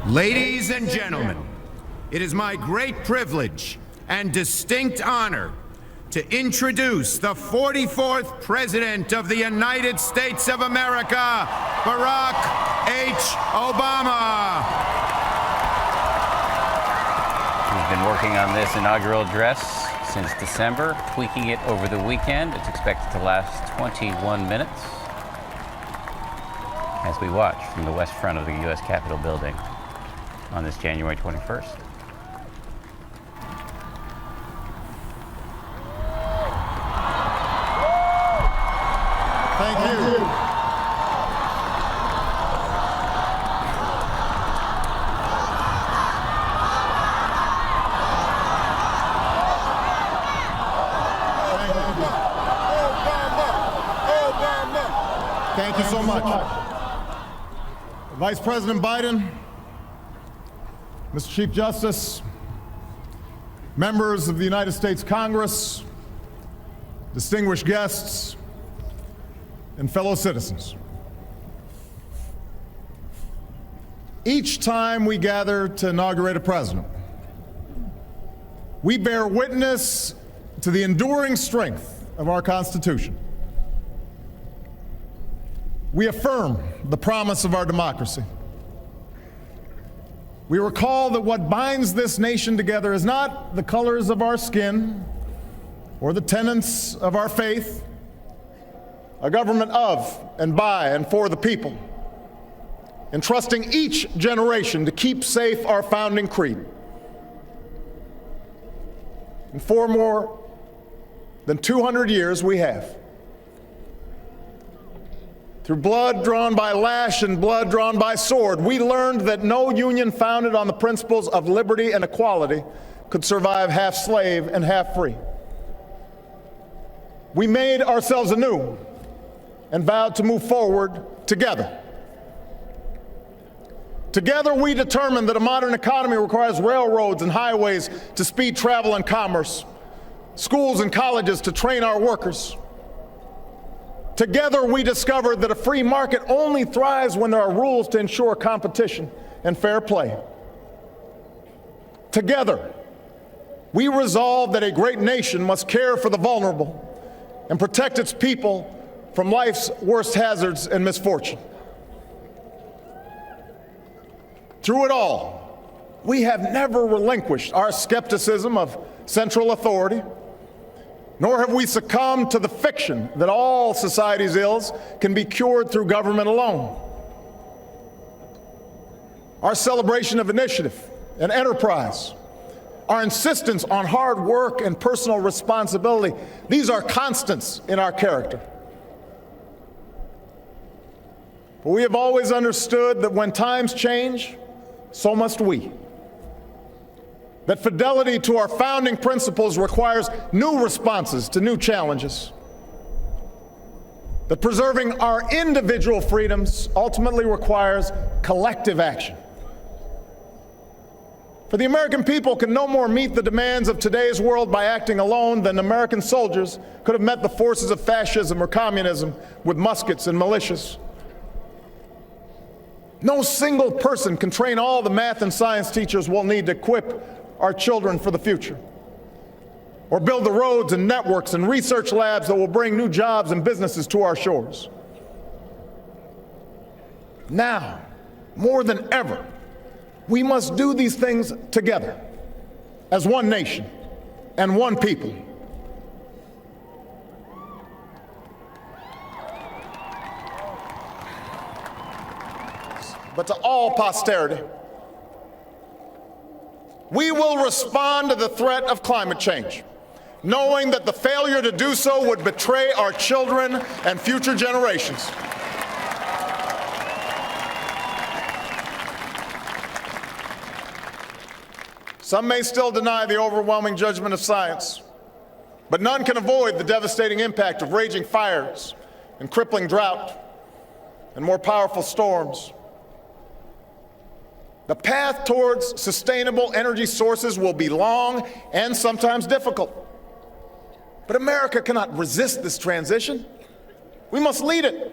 Ladies and gentlemen, it is my great privilege and distinct honor to introduce the 44th President of the United States of America, Barack H. Obama. We've been working on this inaugural address since December, tweaking it over the weekend. It's expected to last 21 minutes as we watch from the west front of the U.S. Capitol building on this January 21st. Thank you. Thank you so much. Vice President Biden, Mr. Chief Justice, members of the United States Congress, distinguished guests, and fellow citizens. Each time we gather to inaugurate a president, we bear witness to the enduring strength of our Constitution. We affirm the promise of our democracy. We recall that what binds this nation together is not the colors of our skin or the tenets of our faith, a government of and by and for the people, entrusting each generation to keep safe our founding creed. And for more than 200 years we have. Through blood drawn by lash and blood drawn by sword, we learned that no union founded on the principles of liberty and equality could survive half slave and half free. We made ourselves anew and vowed to move forward together. Together, we determined that a modern economy requires railroads and highways to speed travel and commerce, schools and colleges to train our workers. Together, we discovered that a free market only thrives when there are rules to ensure competition and fair play. Together, we resolved that a great nation must care for the vulnerable and protect its people from life's worst hazards and misfortune. Through it all, we have never relinquished our skepticism of central authority, nor have we succumbed to the fiction that all society's ills can be cured through government alone. Our celebration of initiative and enterprise, our insistence on hard work and personal responsibility, these are constants in our character. But we have always understood that when times change, so must we. That fidelity to our founding principles requires new responses to new challenges. That preserving our individual freedoms ultimately requires collective action. For the American people can no more meet the demands of today's world by acting alone than American soldiers could have met the forces of fascism or communism with muskets and militias. No single person can train all the math and science teachers we'll need to equip our children for the future, or build the roads and networks and research labs that will bring new jobs and businesses to our shores. Now, more than ever, we must do these things together as one nation and one people. But to all posterity, we will respond to the threat of climate change, knowing that the failure to do so would betray our children and future generations. Some may still deny the overwhelming judgment of science, but none can avoid the devastating impact of raging fires and crippling drought and more powerful storms. The path towards sustainable energy sources will be long and sometimes difficult. But America cannot resist this transition. We must lead it.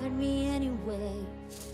bothered me anyway.